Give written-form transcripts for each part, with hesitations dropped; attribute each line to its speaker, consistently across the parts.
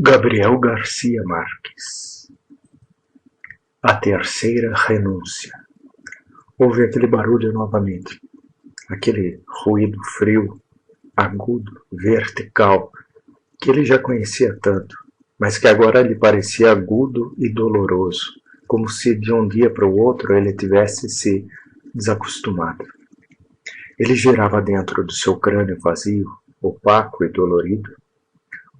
Speaker 1: Gabriel Garcia Marques. A terceira renúncia. Houve aquele barulho novamente, aquele ruído frio, agudo, vertical, que ele já conhecia tanto, mas que agora lhe parecia agudo e doloroso, como se de um dia para o outro ele tivesse se desacostumado. Ele girava dentro do seu crânio vazio, opaco e dolorido.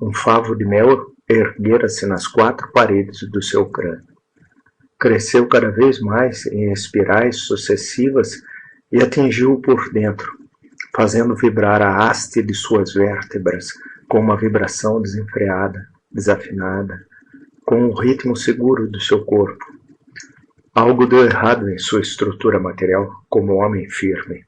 Speaker 1: Um favo de mel erguera-se nas quatro paredes do seu crânio. Cresceu cada vez mais em espirais sucessivas e atingiu-o por dentro, fazendo vibrar a haste de suas vértebras com uma vibração desenfreada, desafinada, com o ritmo seguro do seu corpo. Algo deu errado em sua estrutura material como homem firme.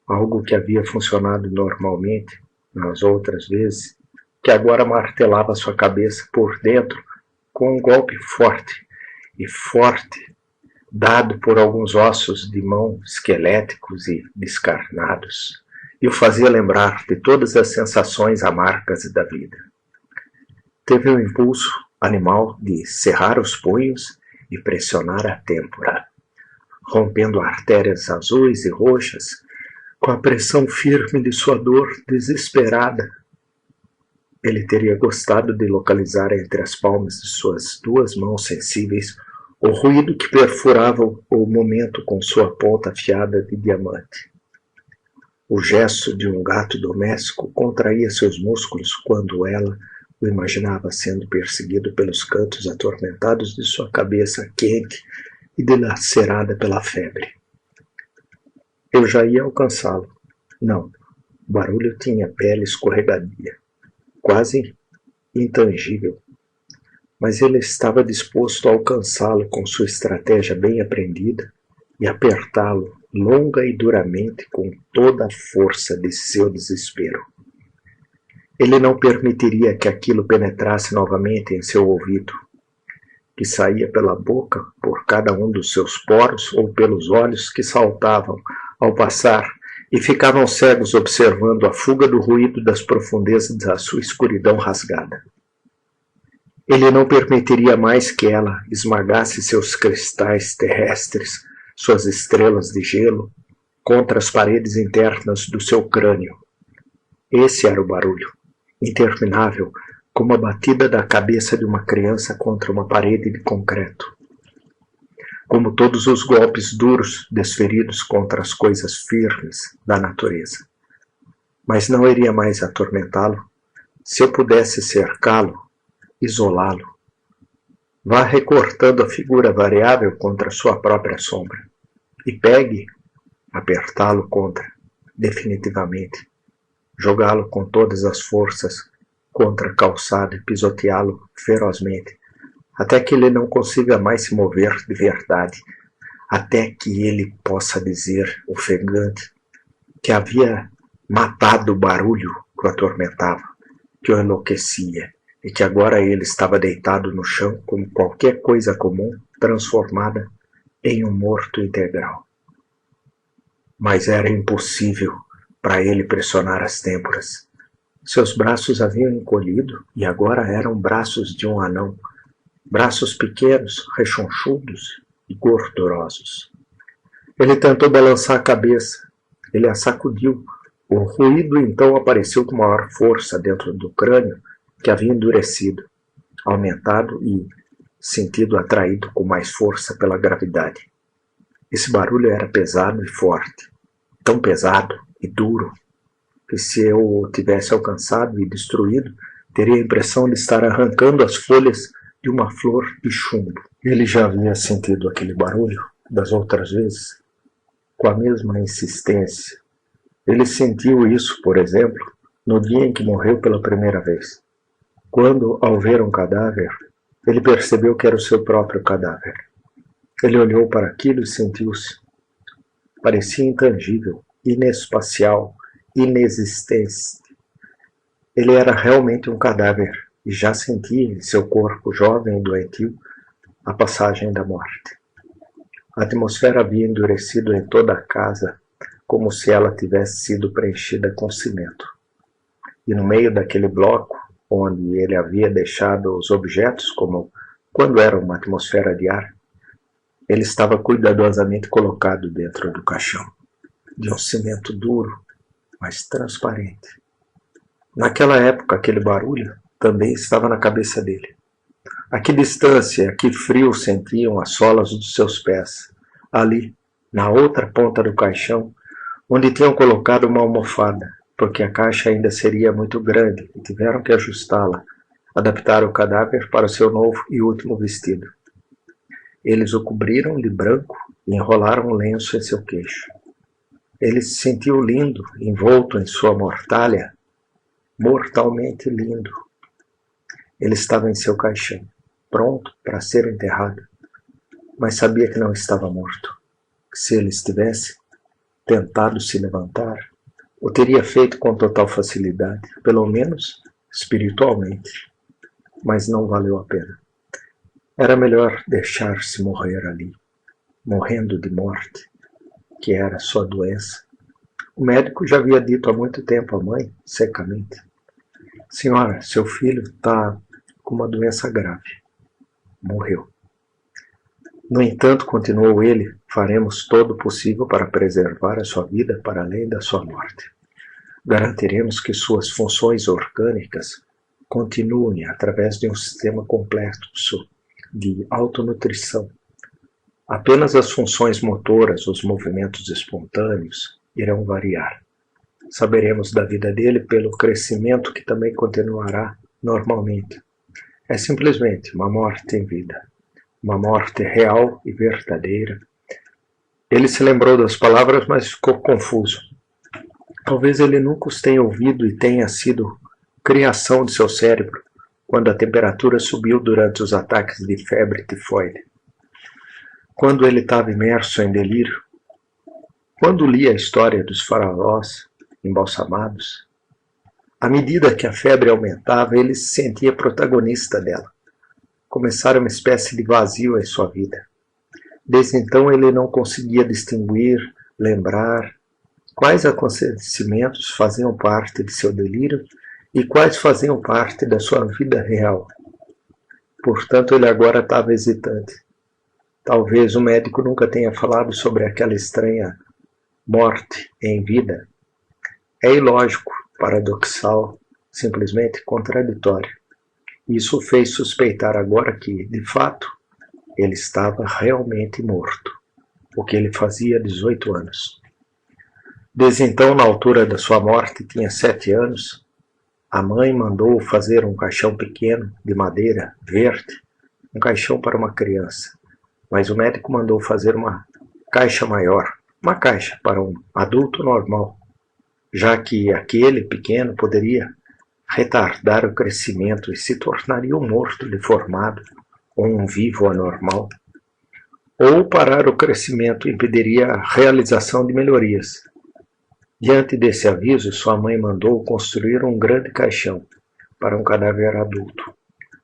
Speaker 1: Algo que havia funcionado normalmente nas outras vezes, que agora martelava sua cabeça por dentro com um golpe forte, dado por alguns ossos de mão esqueléticos e descarnados, e o fazia lembrar de todas as sensações amargas da vida. Teve o impulso animal de cerrar os punhos e pressionar a têmpora, rompendo artérias azuis e roxas com a pressão firme de sua dor desesperada. Ele teria gostado de localizar entre as palmas de suas duas mãos sensíveis o ruído que perfurava o momento com sua ponta afiada de diamante. O gesto de um gato doméstico contraía seus músculos quando ela o imaginava sendo perseguido pelos cantos atormentados de sua cabeça quente e dilacerada pela febre. Eu já ia alcançá-lo. Não, o barulho tinha pele escorregadia, quase intangível, mas ele estava disposto a alcançá-lo com sua estratégia bem aprendida e apertá-lo longa e duramente com toda a força de seu desespero. Ele não permitiria que aquilo penetrasse novamente em seu ouvido, que saía pela boca por cada um dos seus poros ou pelos olhos que saltavam ao passar e ficavam cegos observando a fuga do ruído das profundezas da sua escuridão rasgada. Ele não permitiria mais que ela esmagasse seus cristais terrestres, suas estrelas de gelo, contra as paredes internas do seu crânio. Esse era o barulho, interminável, como a batida da cabeça de uma criança contra uma parede de concreto. Como todos os golpes duros desferidos contra as coisas firmes da natureza. Mas não iria mais atormentá-lo se eu pudesse cercá-lo, isolá-lo. Vá recortando a figura variável contra sua própria sombra e pegue, apertá-lo contra, definitivamente, jogá-lo com todas as forças contra a calçada e pisoteá-lo ferozmente, até que ele não consiga mais se mover de verdade, até que ele possa dizer, ofegante, que havia matado o barulho que o atormentava, que o enlouquecia, e que agora ele estava deitado no chão como qualquer coisa comum transformada em um morto integral. Mas era impossível para ele pressionar as têmporas. Seus braços haviam encolhido e agora eram braços de um anão, braços pequenos, rechonchudos e gordurosos. Ele tentou balançar a cabeça, ele a sacudiu. O ruído então apareceu com maior força dentro do crânio, que havia endurecido, aumentado e sentido atraído com mais força pela gravidade. Esse barulho era pesado e forte, tão pesado e duro, que se eu o tivesse alcançado e destruído, teria a impressão de estar arrancando as folhas de uma flor de chumbo. Ele já havia sentido aquele barulho das outras vezes, com a mesma insistência. Ele sentiu isso, por exemplo, no dia em que morreu pela primeira vez. Quando, ao ver um cadáver, ele percebeu que era o seu próprio cadáver. Ele olhou para aquilo e sentiu-se. Parecia intangível, inespacial, inexistente. Ele era realmente um cadáver e já sentia em seu corpo jovem e doentio a passagem da morte. A atmosfera havia endurecido em toda a casa, como se ela tivesse sido preenchida com cimento. E no meio daquele bloco, onde ele havia deixado os objetos, como quando era uma atmosfera de ar, ele estava cuidadosamente colocado dentro do caixão, de um cimento duro, mas transparente. Naquela época, aquele barulho também estava na cabeça dele. A que distância, a que frio sentiam as solas dos seus pés, ali, na outra ponta do caixão, onde tinham colocado uma almofada, porque a caixa ainda seria muito grande e tiveram que ajustá-la, adaptar o cadáver para o seu novo e último vestido. Eles o cobriram de branco e enrolaram um lenço em seu queixo. Ele se sentiu lindo, envolto em sua mortalha, mortalmente lindo. Ele estava em seu caixão, pronto para ser enterrado, mas sabia que não estava morto. Se ele estivesse tentado se levantar, o teria feito com total facilidade, pelo menos espiritualmente, mas não valeu a pena. Era melhor deixar-se morrer ali, morrendo de morte, que era sua doença. O médico já havia dito há muito tempo à mãe, secamente: senhora, seu filho está com uma doença grave. Morreu. No entanto, continuou ele, faremos todo o possível para preservar a sua vida para além da sua morte. Garantiremos que suas funções orgânicas continuem através de um sistema complexo de autonutrição. Apenas as funções motoras, os movimentos espontâneos, irão variar. Saberemos da vida dele pelo crescimento que também continuará normalmente. É simplesmente uma morte em vida, uma morte real e verdadeira. Ele se lembrou das palavras, mas ficou confuso. Talvez ele nunca os tenha ouvido e tenha sido criação de seu cérebro, quando a temperatura subiu durante os ataques de febre tifoide. Quando ele estava imerso em delírio, quando lia a história dos faraós embalsamados, à medida que a febre aumentava, ele se sentia protagonista dela. Começara uma espécie de vazio em sua vida. Desde então ele não conseguia distinguir, lembrar quais acontecimentos faziam parte de seu delírio e quais faziam parte da sua vida real. Portanto, ele agora estava hesitante. Talvez o médico nunca tenha falado sobre aquela estranha morte em vida. É ilógico, paradoxal, simplesmente contraditório. Isso o fez suspeitar agora que, de fato, ele estava realmente morto, o que ele fazia há 18 anos. Desde então, na altura da sua morte, tinha 7 anos, a mãe mandou fazer um caixão pequeno, de madeira, verde, um caixão para uma criança. Mas o médico mandou fazer uma caixa maior, uma caixa para um adulto normal, já que aquele pequeno poderia retardar o crescimento e se tornaria um morto deformado ou um vivo anormal. Ou parar o crescimento impediria a realização de melhorias. Diante desse aviso, sua mãe mandou construir um grande caixão para um cadáver adulto.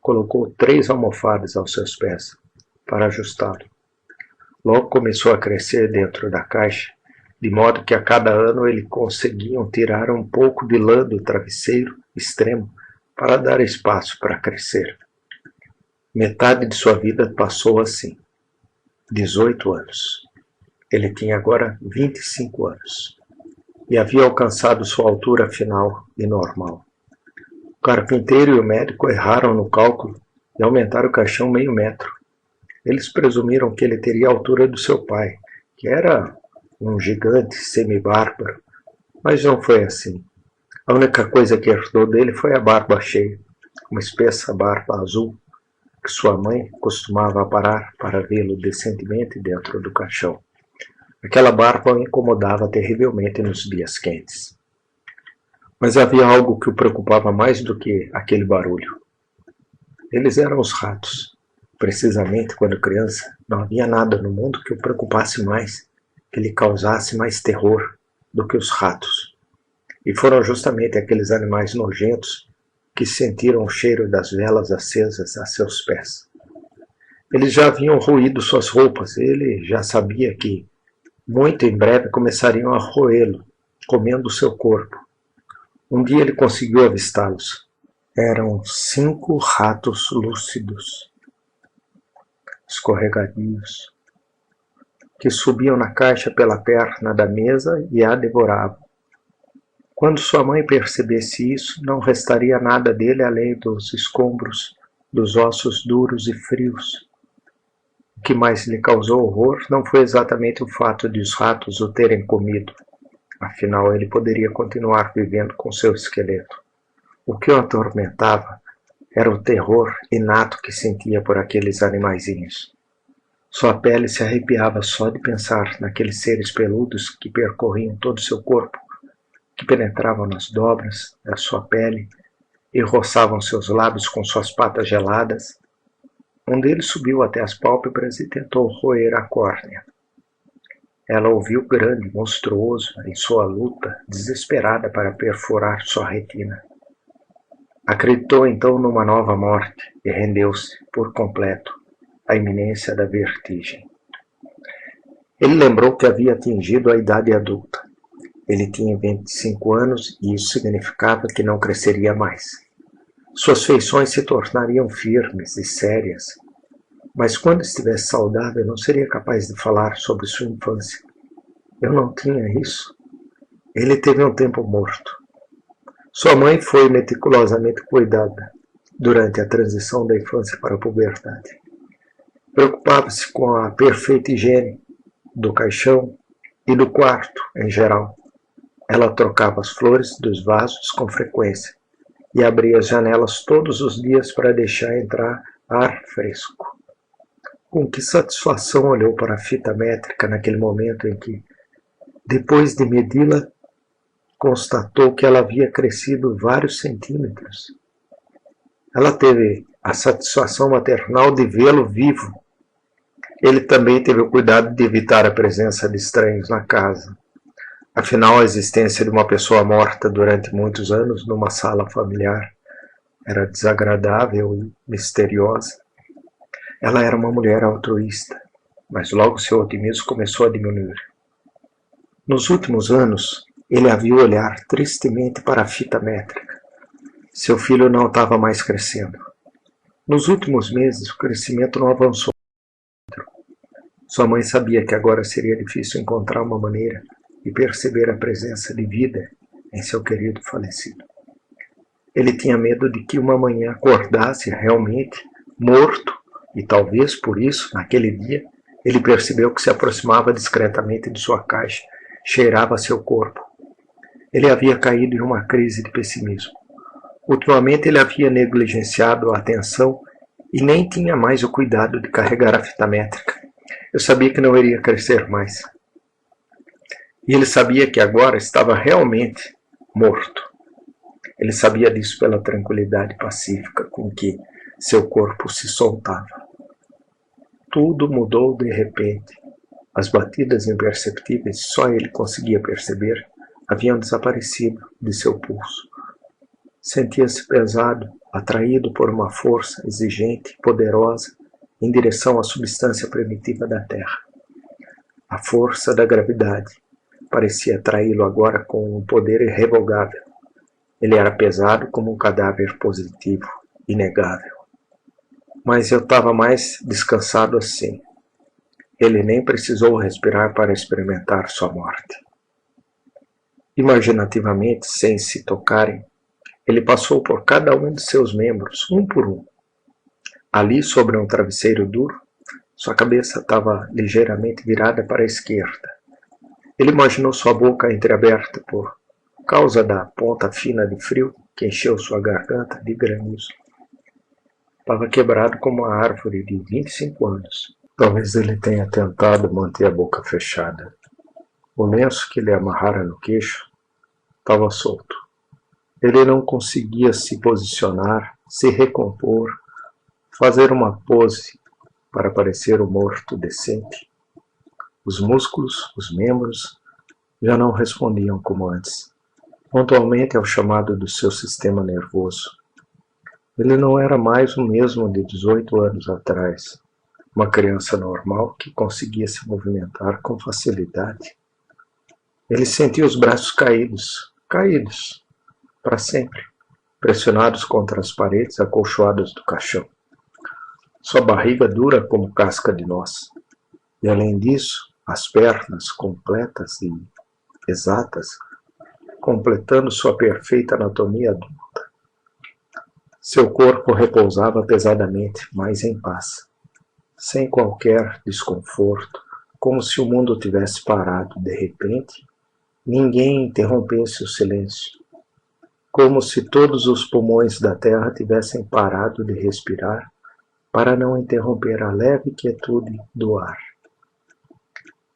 Speaker 1: Colocou 3 almofadas aos seus pés para ajustá-lo. Logo começou a crescer dentro da caixa, de modo que a cada ano ele conseguiam tirar um pouco de lã do travesseiro extremo para dar espaço para crescer. Metade de sua vida passou assim, 18 anos. Ele tinha agora 25 anos e havia alcançado sua altura final de normal. O carpinteiro e o médico erraram no cálculo e aumentaram o caixão meio metro. Eles presumiram que ele teria a altura do seu pai, que era um gigante semi-bárbaro, mas não foi assim. A única coisa que herdou dele foi a barba cheia, uma espessa barba azul, que sua mãe costumava aparar para vê-lo decentemente dentro do caixão. Aquela barba o incomodava terrivelmente nos dias quentes. Mas havia algo que o preocupava mais do que aquele barulho. Eles eram os ratos. Precisamente quando criança, não havia nada no mundo que o preocupasse mais, que lhe causasse mais terror do que os ratos. E foram justamente aqueles animais nojentos que sentiram o cheiro das velas acesas a seus pés. Eles já haviam roído suas roupas, ele já sabia que, muito em breve, começariam a roê-lo, comendo o seu corpo. Um dia ele conseguiu avistá-los. Eram 5 ratos lúcidos, escorregadios, que subiam na caixa pela perna da mesa e a devoravam. Quando sua mãe percebesse isso, não restaria nada dele além dos escombros dos ossos duros e frios. O que mais lhe causou horror não foi exatamente o fato de os ratos o terem comido. Afinal, ele poderia continuar vivendo com seu esqueleto. O que o atormentava era o terror inato que sentia por aqueles animaizinhos. Sua pele se arrepiava só de pensar naqueles seres peludos que percorriam todo o seu corpo, que penetravam nas dobras da sua pele e roçavam seus lábios com suas patas geladas. Um deles subiu até as pálpebras e tentou roer a córnea. Ela o viu grande, monstruoso, em sua luta, desesperada para perfurar sua retina. Acreditou então numa nova morte e rendeu-se, por completo, à iminência da vertigem. Ele lembrou que havia atingido a idade adulta. Ele tinha 25 anos e isso significava que não cresceria mais. Suas feições se tornariam firmes e sérias, mas quando estivesse saudável não seria capaz de falar sobre sua infância. Eu não tinha isso. Ele teve um tempo morto. Sua mãe foi meticulosamente cuidada durante a transição da infância para a puberdade. Preocupava-se com a perfeita higiene do caixão e do quarto em geral. Ela trocava as flores dos vasos com frequência e abria as janelas todos os dias para deixar entrar ar fresco. Com que satisfação olhou para a fita métrica naquele momento em que, depois de medi-la, constatou que ela havia crescido vários centímetros. Ela teve a satisfação maternal de vê-lo vivo. Ele também teve o cuidado de evitar a presença de estranhos na casa. Afinal, a existência de uma pessoa morta durante muitos anos numa sala familiar era desagradável e misteriosa. Ela era uma mulher altruísta, mas logo seu otimismo começou a diminuir. Nos últimos anos, ele a viu olhar tristemente para a fita métrica. Seu filho não estava mais crescendo. Nos últimos meses, o crescimento não avançou. Sua mãe sabia que agora seria difícil encontrar uma maneira de perceber a presença de vida em seu querido falecido. Ele tinha medo de que uma manhã acordasse realmente morto e talvez por isso, naquele dia, ele percebeu que se aproximava discretamente de sua caixa, cheirava seu corpo. Ele havia caído em uma crise de pessimismo. Ultimamente ele havia negligenciado a atenção e nem tinha mais o cuidado de carregar a fita métrica. Eu sabia que não iria crescer mais. E ele sabia que agora estava realmente morto. Ele sabia disso pela tranquilidade pacífica com que seu corpo se soltava. Tudo mudou de repente. As batidas imperceptíveis, só ele conseguia perceber, haviam desaparecido de seu pulso. Sentia-se pesado, atraído por uma força exigente e poderosa em direção à substância primitiva da Terra. A força da gravidade parecia atraí-lo agora com um poder irrevogável. Ele era pesado como um cadáver positivo, inegável. Mas eu estava mais descansado assim. Ele nem precisou respirar para experimentar sua morte. Imaginativamente, sem se tocarem, ele passou por cada um de seus membros, um por um. Ali, sobre um travesseiro duro, sua cabeça estava ligeiramente virada para a esquerda. Ele imaginou sua boca entreaberta por causa da ponta fina de frio que encheu sua garganta de granizo. Estava quebrado como uma árvore de 25 anos. Talvez ele tenha tentado manter a boca fechada. O lenço que lhe amarrara no queixo estava solto. Ele não conseguia se posicionar, se recompor, fazer uma pose para parecer um morto decente. Os músculos, os membros, já não respondiam como antes, pontualmente ao chamado do seu sistema nervoso. Ele não era mais o mesmo de 18 anos atrás, uma criança normal que conseguia se movimentar com facilidade. Ele sentia os braços caídos, para sempre. pressionados contra as paredes acolchoadas do caixão. Sua barriga dura como casca de noz. E além disso, as pernas completas e exatas, completando sua perfeita anatomia adulta. Seu corpo repousava pesadamente, mas em paz, sem qualquer desconforto, como se o mundo tivesse parado de repente, ninguém interrompesse o silêncio, como se todos os pulmões da terra tivessem parado de respirar para não interromper a leve quietude do ar.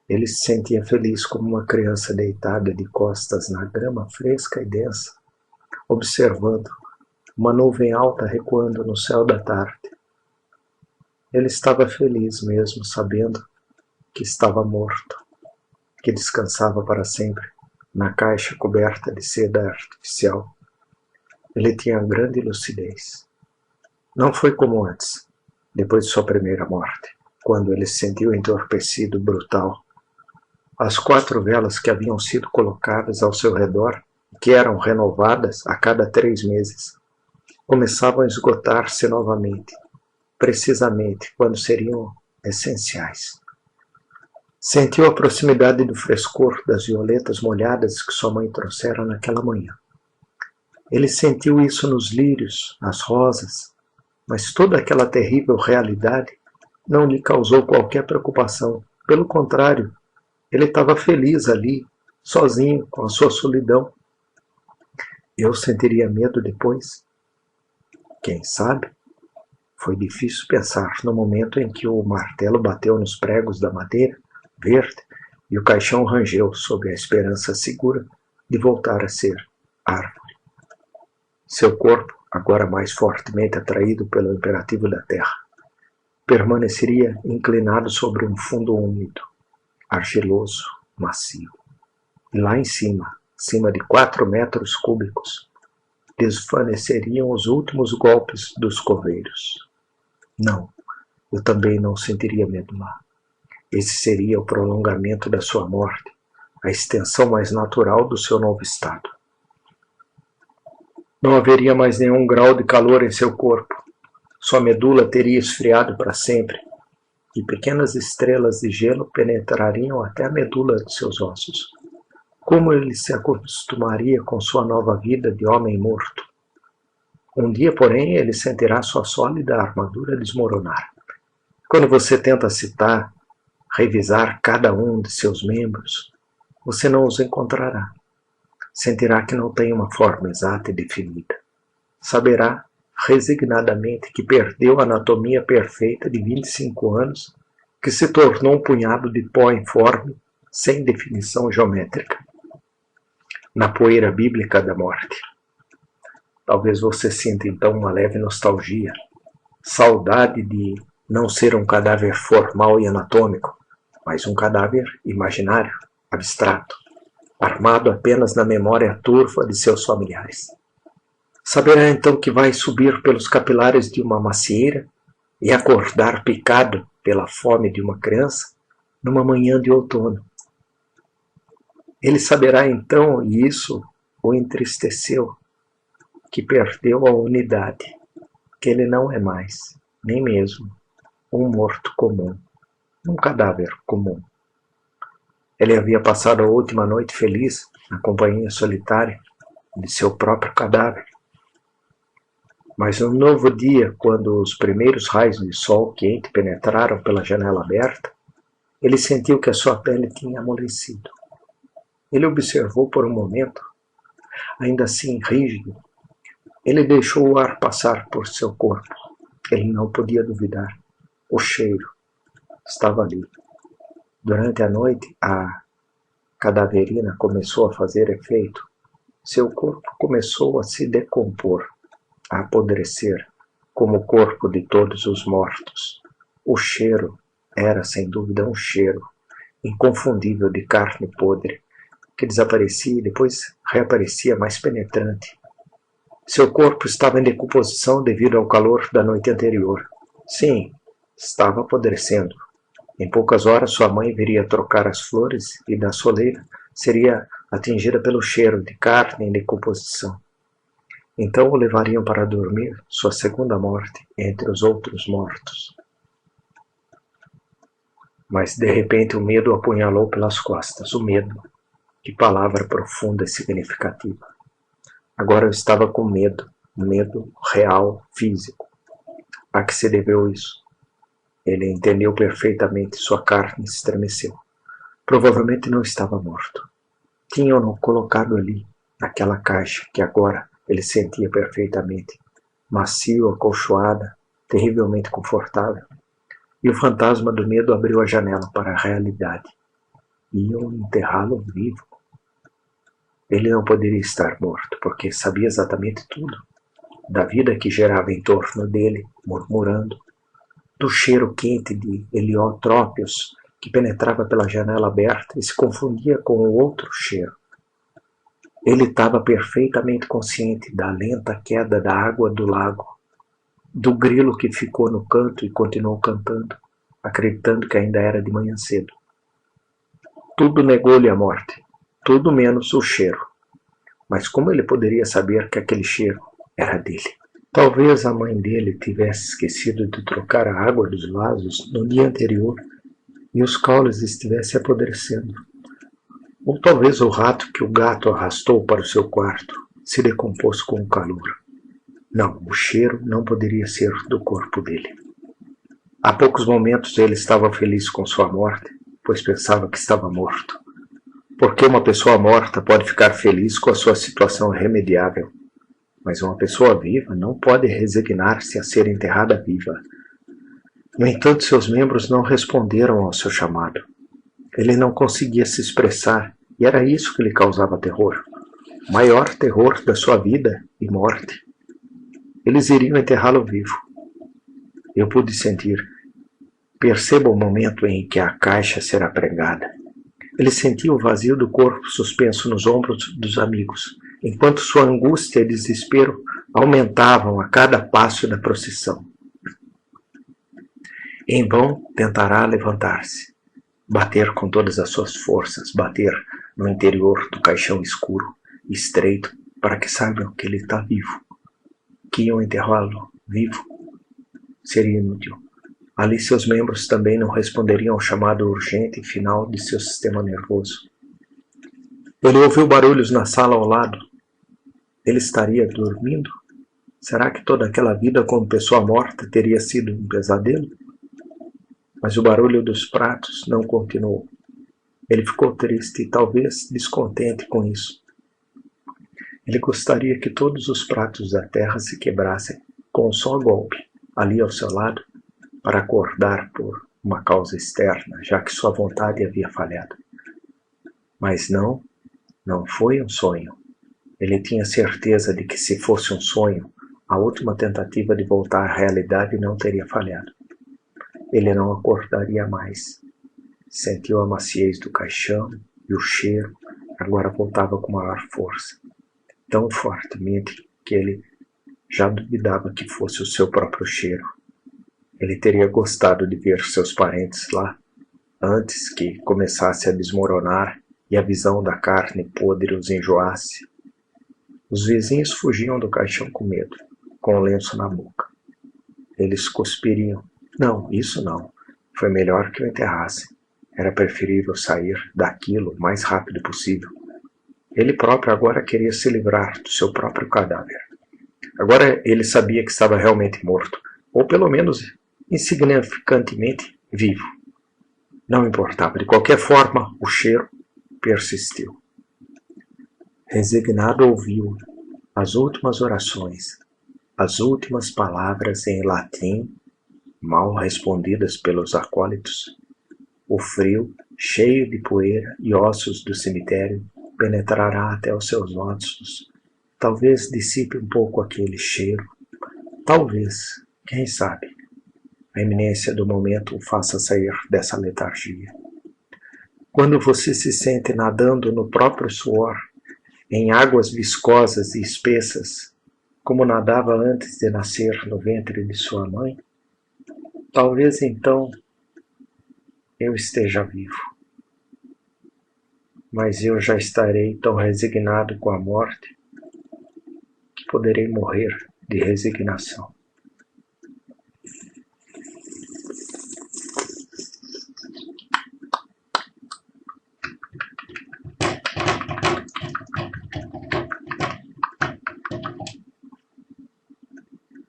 Speaker 1: Ele se sentia feliz como uma criança deitada de costas na grama fresca e densa, observando uma nuvem alta recuando no céu da tarde. Ele estava feliz mesmo, sabendo que estava morto, que descansava para sempre na caixa coberta de seda artificial. Ele tinha grande lucidez. Não foi como antes, depois de sua primeira morte, quando ele se sentiu entorpecido, brutal. As 4 velas que haviam sido colocadas ao seu redor, que eram renovadas a cada 3 meses, começavam a esgotar-se novamente, precisamente quando seriam essenciais. Sentiu a proximidade do frescor das violetas molhadas que sua mãe trouxera naquela manhã. Ele sentiu isso nos lírios, nas rosas, mas toda aquela terrível realidade não lhe causou qualquer preocupação. Pelo contrário, ele estava feliz ali, sozinho, com a sua solidão. Eu sentiria medo depois? Quem sabe? Foi difícil pensar no momento em que o martelo bateu nos pregos da madeira verde e o caixão rangeu sob a esperança segura de voltar a ser árvore. Seu corpo, agora mais fortemente atraído pelo imperativo da terra, permaneceria inclinado sobre um fundo úmido, argiloso, macio. E lá em cima, acima de 4 metros cúbicos, desvaneceriam os últimos golpes dos coveiros. Não, eu também não sentiria medo lá. Esse seria o prolongamento da sua morte, a extensão mais natural do seu novo estado. Não haveria mais nenhum grau de calor em seu corpo. Sua medula teria esfriado para sempre, e pequenas estrelas de gelo penetrariam até a medula de seus ossos. Como ele se acostumaria com sua nova vida de homem morto? Um dia, porém, ele sentirá sua sólida armadura desmoronar. Quando você tenta revisar cada um de seus membros, você não os encontrará. Sentirá que não tem uma forma exata e definida. Saberá resignadamente que perdeu a anatomia perfeita de 25 anos, que se tornou um punhado de pó informe, sem definição geométrica, na poeira bíblica da morte. Talvez você sinta então uma leve nostalgia, saudade de não ser um cadáver formal e anatômico, mas um cadáver imaginário, abstrato, armado apenas na memória turva de seus familiares. Saberá então que vai subir pelos capilares de uma macieira e acordar picado pela fome de uma criança numa manhã de outono. Ele saberá então, e isso o entristeceu, que perdeu a unidade, que ele não é mais, nem mesmo, um morto comum, um cadáver comum. Ele havia passado a última noite feliz na companhia solitária de seu próprio cadáver. Mas no novo dia, quando os primeiros raios de sol quente penetraram pela janela aberta, ele sentiu que a sua pele tinha amolecido. Ele observou por um momento, ainda assim rígido. Ele deixou o ar passar por seu corpo. Ele não podia duvidar. O cheiro estava ali. Durante a noite, a cadaverina começou a fazer efeito. Seu corpo começou a se decompor, a apodrecer, como o corpo de todos os mortos. O cheiro era, sem dúvida, um cheiro inconfundível de carne podre, que desaparecia e depois reaparecia mais penetrante. Seu corpo estava em decomposição devido ao calor da noite anterior. Sim, estava apodrecendo. Em poucas horas sua mãe viria trocar as flores e da soleira seria atingida pelo cheiro de carne em decomposição. Então o levariam para dormir sua segunda morte entre os outros mortos. Mas de repente o medo o apunhalou pelas costas. O medo. Que palavra profunda e significativa. Agora eu estava com medo. Medo real, físico. A que se deveu isso? Ele entendeu perfeitamente. Sua carne estremeceu. Provavelmente não estava morto. Tinham-no colocado ali, naquela caixa que agora ele sentia perfeitamente, macio, acolchoada, terrivelmente confortável. E o fantasma do medo abriu a janela para a realidade. Iam enterrá-lo vivo. Ele não poderia estar morto, porque sabia exatamente tudo. Da vida que gerava em torno dele, murmurando. Do cheiro quente de heliotrópios que penetrava pela janela aberta e se confundia com o outro cheiro. Ele estava perfeitamente consciente da lenta queda da água do lago, do grilo que ficou no canto e continuou cantando, acreditando que ainda era de manhã cedo. Tudo negou-lhe a morte, tudo menos o cheiro. Mas como ele poderia saber que aquele cheiro era dele? Talvez a mãe dele tivesse esquecido de trocar a água dos vasos no dia anterior e os caules estivessem apodrecendo. Ou talvez o rato que o gato arrastou para o seu quarto se decompôs com o calor. Não, o cheiro não poderia ser do corpo dele. Há poucos momentos ele estava feliz com sua morte, pois pensava que estava morto. Porque uma pessoa morta pode ficar feliz com a sua situação irremediável, mas uma pessoa viva não pode resignar-se a ser enterrada viva. No entanto, seus membros não responderam ao seu chamado. Ele não conseguia se expressar, e era isso que lhe causava terror. O maior terror da sua vida e morte. Eles iriam enterrá-lo vivo. Eu pude sentir. Perceba o momento em que a caixa será pregada. Ele sentia o vazio do corpo suspenso nos ombros dos amigos, enquanto sua angústia e desespero aumentavam a cada passo da procissão. Em vão tentará levantar-se, bater com todas as suas forças, bater no interior do caixão escuro e estreito para que saibam que ele está vivo, que iam enterrá-lo vivo. Seria inútil. Ali seus membros também não responderiam ao chamado urgente e final de seu sistema nervoso. Ele ouviu barulhos na sala ao lado. Ele estaria dormindo? Será que toda aquela vida como pessoa morta teria sido um pesadelo? Mas o barulho dos pratos não continuou. Ele ficou triste e talvez descontente com isso. Ele gostaria que todos os pratos da terra se quebrassem com um só golpe, ali ao seu lado, para acordar por uma causa externa, já que sua vontade havia falhado. Mas não foi um sonho. Ele tinha certeza de que se fosse um sonho, a última tentativa de voltar à realidade não teria falhado. Ele não acordaria mais. Sentiu a maciez do caixão e o cheiro agora voltava com maior força, tão fortemente que ele já duvidava que fosse o seu próprio cheiro. Ele teria gostado de ver seus parentes lá, antes que começasse a desmoronar e a visão da carne podre os enjoasse. Os vizinhos fugiam do caixão com medo, com o lenço na boca. Eles cuspiriam. Não, isso não. Foi melhor que o enterrassem. Era preferível sair daquilo o mais rápido possível. Ele próprio agora queria se livrar do seu próprio cadáver. Agora ele sabia que estava realmente morto, ou pelo menos insignificantemente vivo. Não importava, de qualquer forma, o cheiro persistiu. Resignado ouviu as últimas orações, as últimas palavras em latim, mal respondidas pelos acólitos. O frio, cheio de poeira e ossos do cemitério, penetrará até os seus ossos. Talvez dissipe um pouco aquele cheiro. Talvez, quem sabe, a iminência do momento o faça sair dessa letargia. Quando você se sente nadando no próprio suor, em águas viscosas e espessas, como nadava antes de nascer no ventre de sua mãe, talvez então eu esteja vivo. Mas eu já estarei tão resignado com a morte que poderei morrer de resignação.